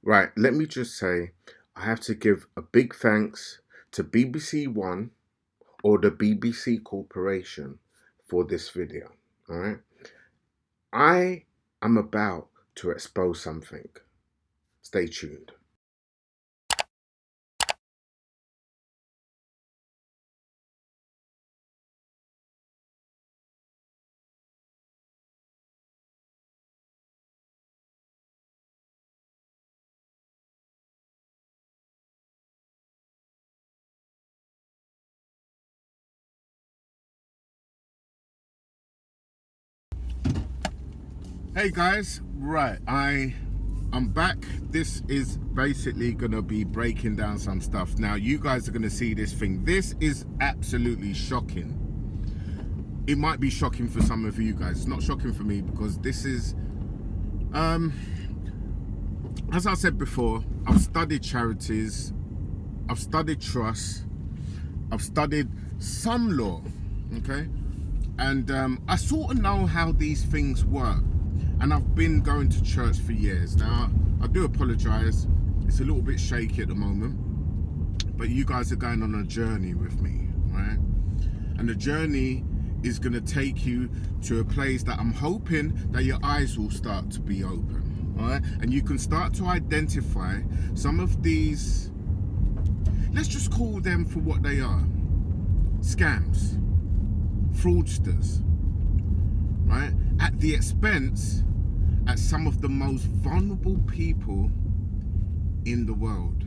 Right, let me just say I have to give a big thanks to BBC One or the BBC Corporation for this video. All right, I am about to expose something. Stay tuned. Hey guys, right, I'm back. This is basically gonna be breaking down some stuff. Now you guys are gonna see this thing. This is absolutely shocking. It might be shocking for some of you guys. It's not shocking for me because this is as I said before, I've studied charities, I've studied trusts, I've studied some law, okay? And I sort of know how these things work. And I've been going to church for years. Now, I do apologize. It's a little bit shaky at the moment. But you guys are going on a journey with me, right? And the journey is going to take you to a place that I'm hoping that your eyes will start to be open, all right? And you can start to identify some of these, let's just call them for what they are. Scams, fraudsters, right? At the expense at some of the most vulnerable people in the world.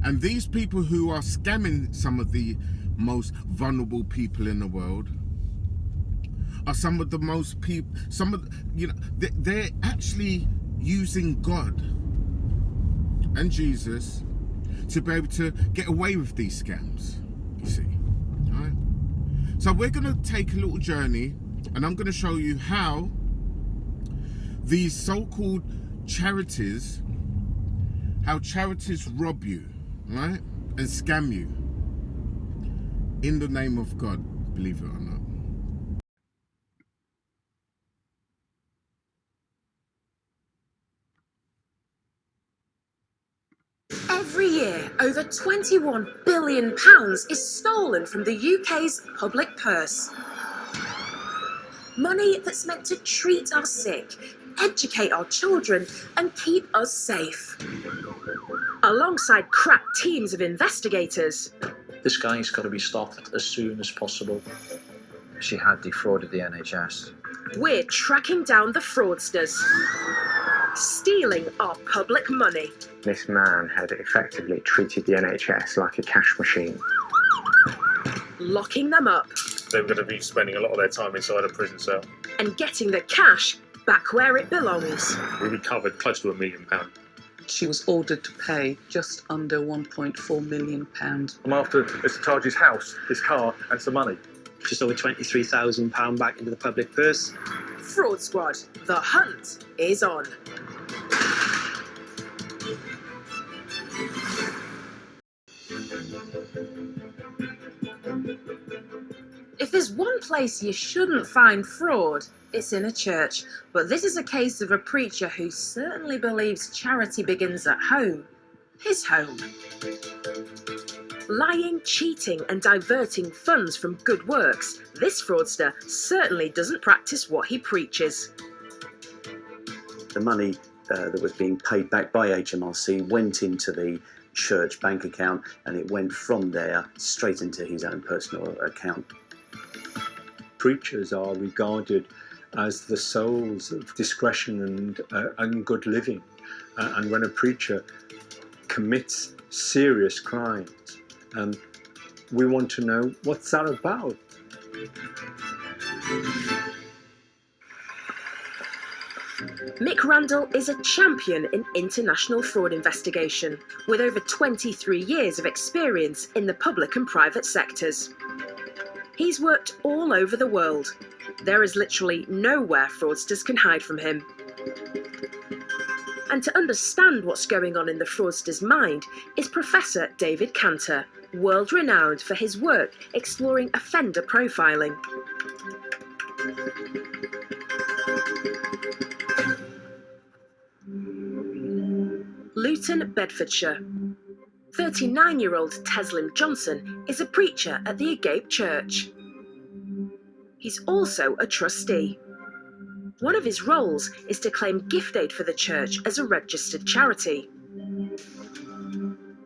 And these people who are scamming some of the most vulnerable people in the world are some of the most people, they're actually using God and Jesus to be able to get away with these scams, you see, all right? So we're going to take a little journey and I'm going to show you how these so-called charities, how charities rob you, right? And scam you in the name of God, believe it or not. Every year, over £21 billion is stolen from the UK's public purse. Money that's meant to treat our sick, educate our children, and keep us safe. Alongside crack teams of investigators. This guy's got to be stopped as soon as possible. She had defrauded the NHS. We're tracking down the fraudsters, stealing our public money. This man had effectively treated the NHS like a cash machine. Locking them up. They were going to be spending a lot of their time inside a prison cell. And getting the cash back where it belongs. We recovered close to £1 million. She was ordered to pay just under £1.4 million. I'm after is to charge his house, his car, and some money. Just over £23,000 back into the public purse. Fraud Squad, the hunt is on. If there's one place you shouldn't find fraud, it's in a church. But this is a case of a preacher who certainly believes charity begins at home. His home. Lying, cheating and diverting funds from good works, this fraudster certainly doesn't practice what he preaches. The money that was being paid back by HMRC went into the church bank account, and it went from there straight into his own personal account. Preachers are regarded as the souls of discretion and good living. And when a preacher commits serious crimes, we want to know what's that about. Mick Randall is a champion in international fraud investigation, with over 23 years of experience in the public and private sectors. He's worked all over the world. There is literally nowhere fraudsters can hide from him. And to understand what's going on in the fraudster's mind is Professor David Cantor, world-renowned for his work exploring offender profiling. Luton, Bedfordshire. 39-year-old Teslim Johnson is a preacher at the Agape Church. He's also a trustee. One of his roles is to claim gift aid for the church as a registered charity.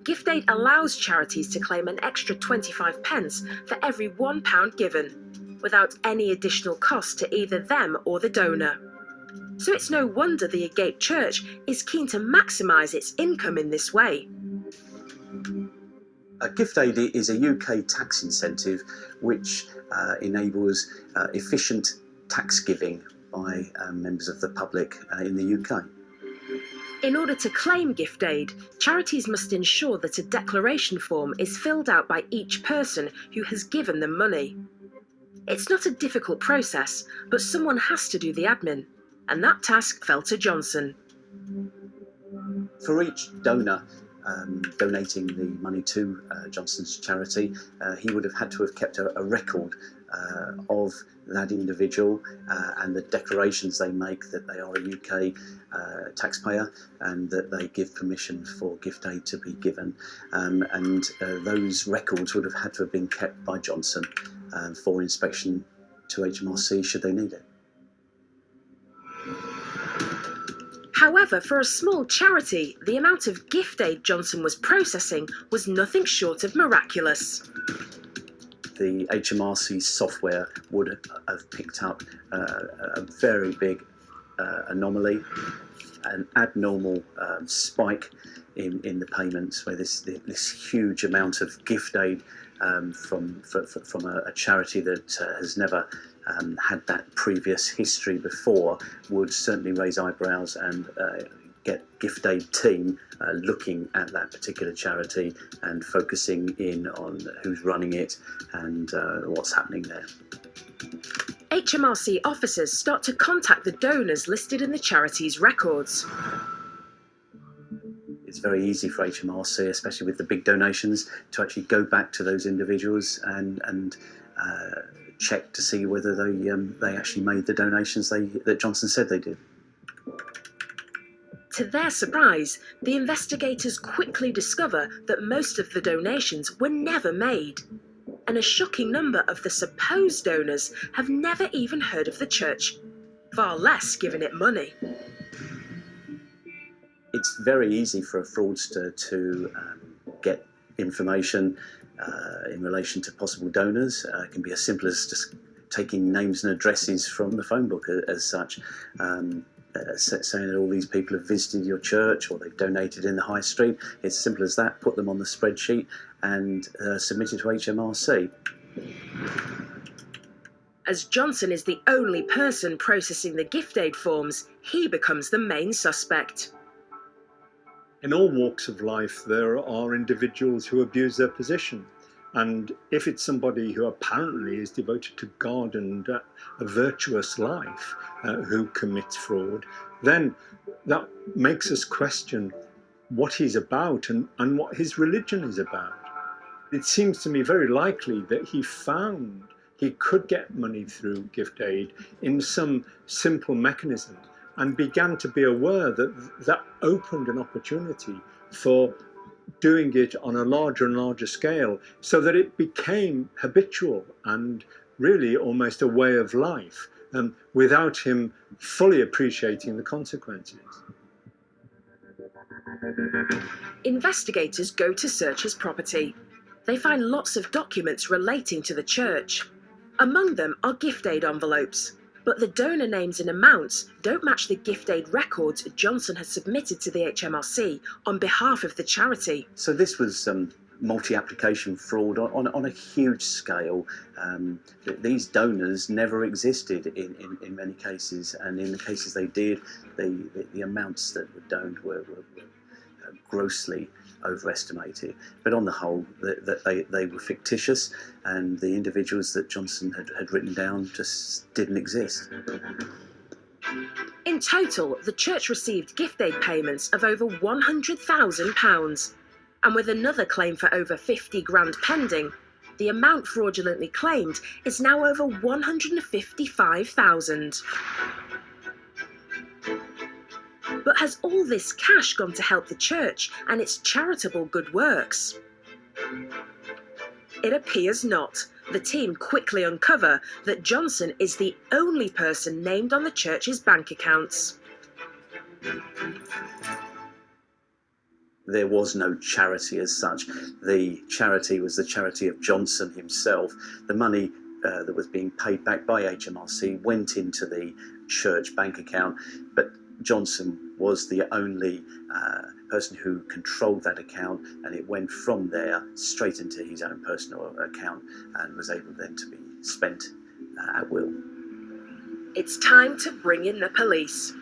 Gift aid allows charities to claim an extra 25 pence for every £1 given, without any additional cost to either them or the donor. So it's no wonder the Agape Church is keen to maximise its income in this way. A gift aid is a UK tax incentive which enables efficient tax giving by members of the public in the UK. In order to claim gift aid, charities must ensure that a declaration form is filled out by each person who has given them money. It's not a difficult process, but someone has to do the admin, and that task fell to Johnson. For each donor donating the money to Johnson's charity, he would have had to have kept a record of that individual and the declarations they make that they are a UK taxpayer and that they give permission for gift aid to be given. And those records would have had to have been kept by Johnson for inspection to HMRC should they need it. However, for a small charity, the amount of gift aid Johnson was processing was nothing short of miraculous. The HMRC software would have picked up a very big anomaly, an abnormal spike in the payments, where this huge amount of gift aid from a charity that has never had that previous history before would certainly raise eyebrows and get gift aid team looking at that particular charity and focusing in on who's running it and what's happening there. HMRC officers start to contact the donors listed in the charity's records. It's very easy for HMRC, especially with the big donations, to actually go back to those individuals and check to see whether they actually made the donations that Johnson said they did. To their surprise, the investigators quickly discover that most of the donations were never made, and a shocking number of the supposed donors have never even heard of the church, far less given it money. It's very easy for a fraudster to get information in relation to possible donors. It can be as simple as just taking names and addresses from the phone book as such. Saying that all these people have visited your church or they've donated in the high street. It's as simple as that. Put them on the spreadsheet and submit it to HMRC. As Johnson is the only person processing the gift aid forms, he becomes the main suspect. In all walks of life, there are individuals who abuse their position. And if it's somebody who apparently is devoted to God and a virtuous life who commits fraud, then that makes us question what he's about and what his religion is about. It seems to me very likely that he found he could get money through gift aid in some simple mechanism and began to be aware that that opened an opportunity for doing it on a larger and larger scale, so that it became habitual and really almost a way of life, without him fully appreciating the consequences. Investigators go to search his property. They find lots of documents relating to the church. Among them are gift aid envelopes, but the donor names and amounts don't match the gift aid records Johnson has submitted to the HMRC on behalf of the charity. So this was multi-application fraud on a huge scale. These donors never existed in many cases, and in the cases they did, the amounts that were doned were grossly overestimated. But on the whole, they were fictitious, and the individuals that Johnson had written down just didn't exist. In total, the church received gift aid payments of over £100,000, and with another claim for over 50 grand pending, the amount fraudulently claimed is now over £155,000. But has all this cash gone to help the church and its charitable good works? It appears not. The team quickly uncover that Johnson is the only person named on the church's bank accounts. There was no charity as such. The charity was the charity of Johnson himself. The money that was being paid back by HMRC went into the church bank account, but Johnson was the only person who controlled that account, and it went from there straight into his own personal account and was able then to be spent at will. It's time to bring in the police.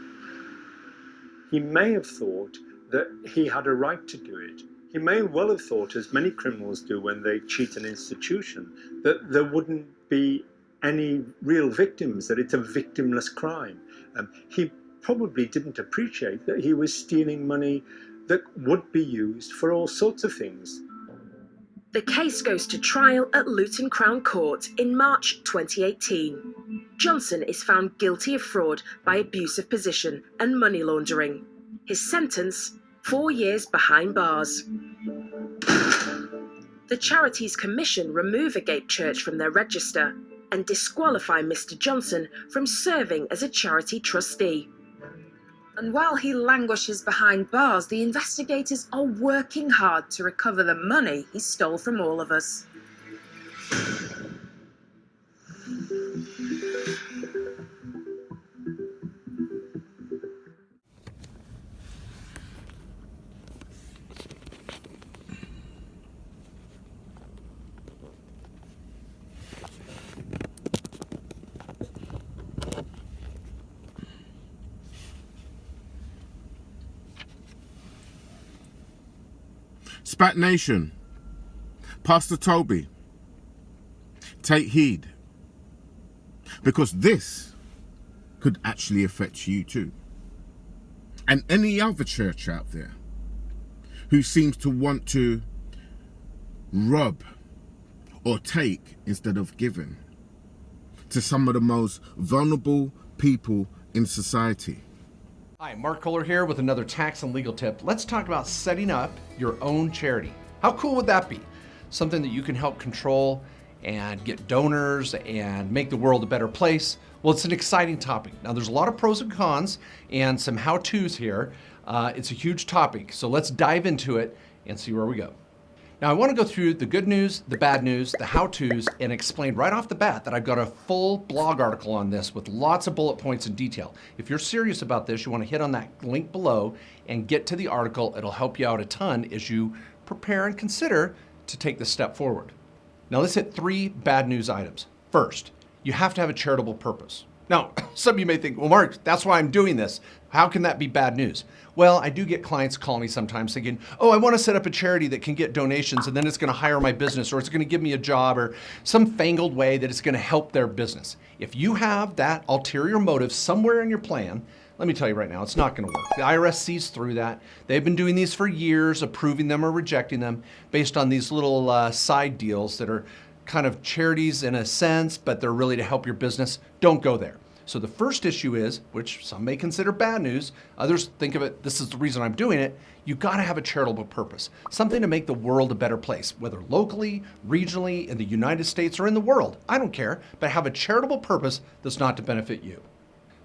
He may have thought that he had a right to do it. He may well have thought, as many criminals do when they cheat an institution, that there wouldn't be any real victims, that it's a victimless crime. He probably didn't appreciate that he was stealing money that would be used for all sorts of things. The case goes to trial at Luton Crown Court in March 2018. Johnson is found guilty of fraud by abuse of position and money laundering. His sentence, 4 years behind bars. The Charities Commission remove a gate church from their register and disqualify Mr. Johnson from serving as a charity trustee. And while he languishes behind bars, the investigators are working hard to recover the money he stole from all of us. Spat Nation, Pastor Toby, take heed, because this could actually affect you too, and any other church out there who seems to want to rob or take instead of giving to some of the most vulnerable people in society. Hi, Mark Kohler here with another tax and legal tip. Let's talk about setting up your own charity. How cool would that be? Something that you can help control and get donors and make the world a better place. Well, it's an exciting topic. Now, there's a lot of pros and cons and some how-tos here. It's a huge topic, so let's dive into it and see where we go. Now, I want to go through the good news, the bad news, the how-tos, and explain right off the bat that I've got a full blog article on this with lots of bullet points and detail. If you're serious about this, you want to hit on that link below and get to the article. It'll help you out a ton as you prepare and consider to take this step forward. Now, let's hit 3 bad news items. First, you have to have a charitable purpose. Now, some of you may think, well, Mark, that's why I'm doing this. How can that be bad news? Well, I do get clients call me sometimes thinking, oh, I want to set up a charity that can get donations and then it's going to hire my business, or it's going to give me a job, or some fangled way that it's going to help their business. If you have that ulterior motive somewhere in your plan, let me tell you right now, it's not going to work. The IRS sees through that. They've been doing these for years, approving them or rejecting them based on these little side deals that are kind of charities in a sense, but they're really to help your business. Don't go there. So the first issue is, which some may consider bad news, others think of it, this is the reason I'm doing it, you got to have a charitable purpose, something to make the world a better place, whether locally, regionally, in the United States, or in the world. I don't care, but have a charitable purpose that's not to benefit you.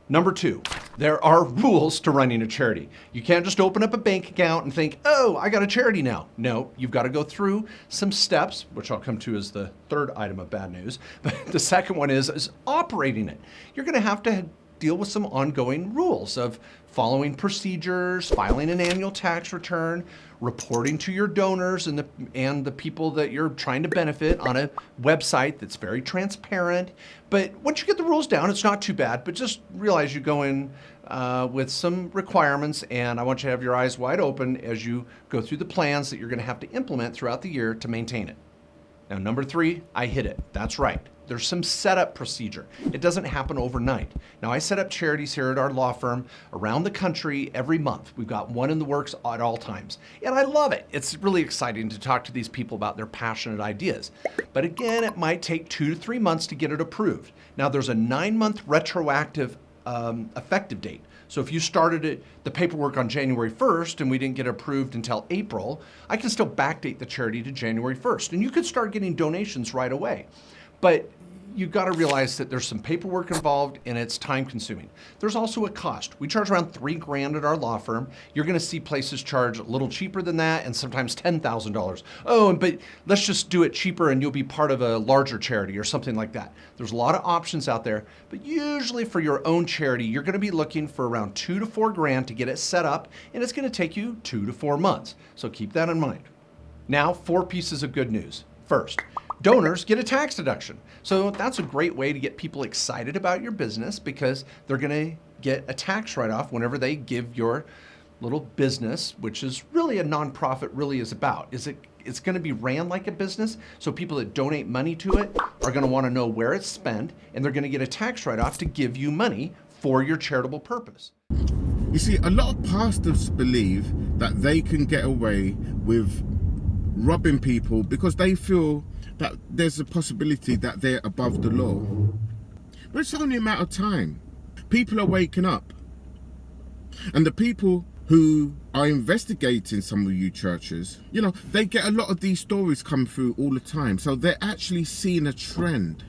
Number 2, there are rules to running a charity. You can't just open up a bank account and think, oh, I got a charity now. No, you've got to go through some steps, which I'll come to as the third item of bad news. But the second one is operating it. You're going to have to deal with some ongoing rules of following procedures, filing an annual tax return, reporting to your donors and the people that you're trying to benefit on a website that's very transparent. But once you get the rules down, it's not too bad, but just realize you go in with some requirements, and I want you to have your eyes wide open as you go through the plans that you're going to have to implement throughout the year to maintain it. Now, number 3, I hit it. That's right. There's some setup procedure. It doesn't happen overnight. Now, I set up charities here at our law firm around the country every month. We've got one in the works at all times. And I love it. It's really exciting to talk to these people about their passionate ideas. But again, it might take 2 to 3 months to get it approved. Now, there's a 9-month retroactive effective date. So if you started the paperwork on January 1st and we didn't get approved until April, I can still backdate the charity to January 1st. And you could start getting donations right away. But you've got to realize that there's some paperwork involved and it's time consuming. There's also a cost. We charge around $3,000 at our law firm. You're going to see places charge a little cheaper than that and sometimes $10,000. Oh, but let's just do it cheaper and you'll be part of a larger charity or something like that. There's a lot of options out there, but usually for your own charity, you're going to be looking for around $2,000 to $4,000 to get it set up, and it's going to take you 2 to 4 months. So keep that in mind. Now, 4 pieces of good news. First, donors get a tax deduction. So that's a great way to get people excited about your business because they're going to get a tax write-off whenever they give your little business, which is really a nonprofit really is about. It's going to be ran like a business, so people that donate money to it are going to want to know where it's spent, and they're going to get a tax write-off to give you money for your charitable purpose. You see, a lot of pastors believe that they can get away with robbing people because they feel that there's a possibility that they're above the law. But it's only a matter of time. People are waking up. And the people who are investigating some of you churches, you know, they get a lot of these stories come through all the time. So they're actually seeing a trend.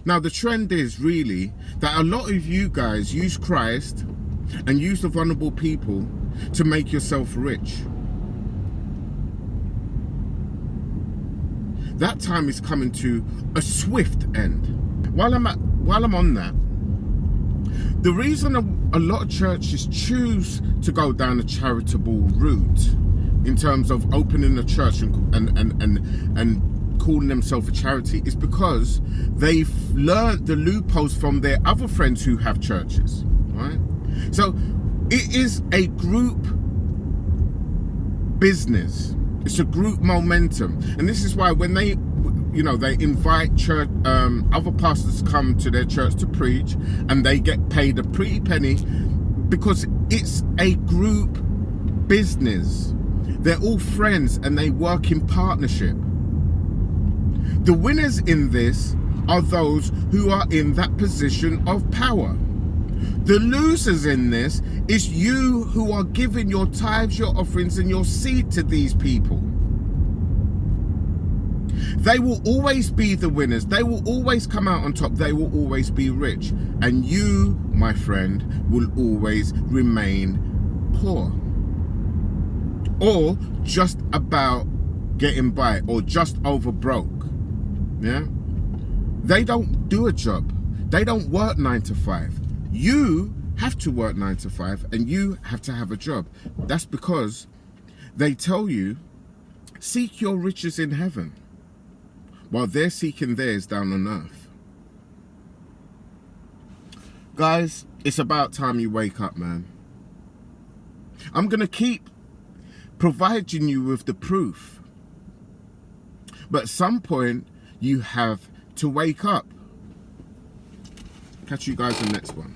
Now, the trend is really that a lot of you guys use Christ and use the vulnerable people to make yourself rich. That time is coming to a swift end. While I'm on that, the reason a lot of churches choose to go down a charitable route in terms of opening a church and calling themselves a charity is because they've learned the loopholes from their other friends who have churches, right? So it is a group business. It's a group momentum, and this is why when they invite church other pastors to come to their church to preach, and they get paid a pretty penny because it's a group business. They're all friends and they work in partnership. The winners in this are those who are in that position of power. The losers in this is you who are giving your tithes, your offerings, and your seed to these people. They will always be the winners. They will always come out on top. They will always be rich. And you, my friend, will always remain poor. Or just about getting by, or just over broke. Yeah? They don't do a job. They don't work 9 to 5. You have to work 9 to 5 and you have to have a job. That's because they tell you, seek your riches in heaven, while they're seeking theirs down on earth. Guys, it's about time you wake up, man. I'm going to keep providing you with the proof. But at some point, you have to wake up. Catch you guys in the next one.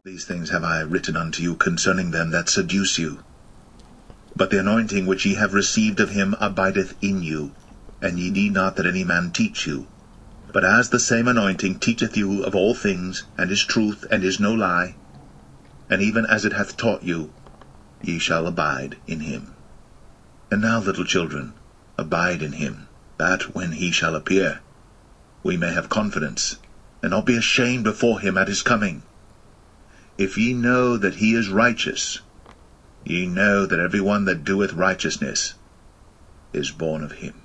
These things have I written unto you concerning them that seduce you. But the anointing which ye have received of him abideth in you, and ye need not that any man teach you. But as the same anointing teacheth you of all things, and is truth, and is no lie, and even as it hath taught you, ye shall abide in him. And now, little children, abide in him, that when he shall appear, we may have confidence, and not be ashamed before him at his coming. If ye know that he is righteous, ye know that every one that doeth righteousness is born of him.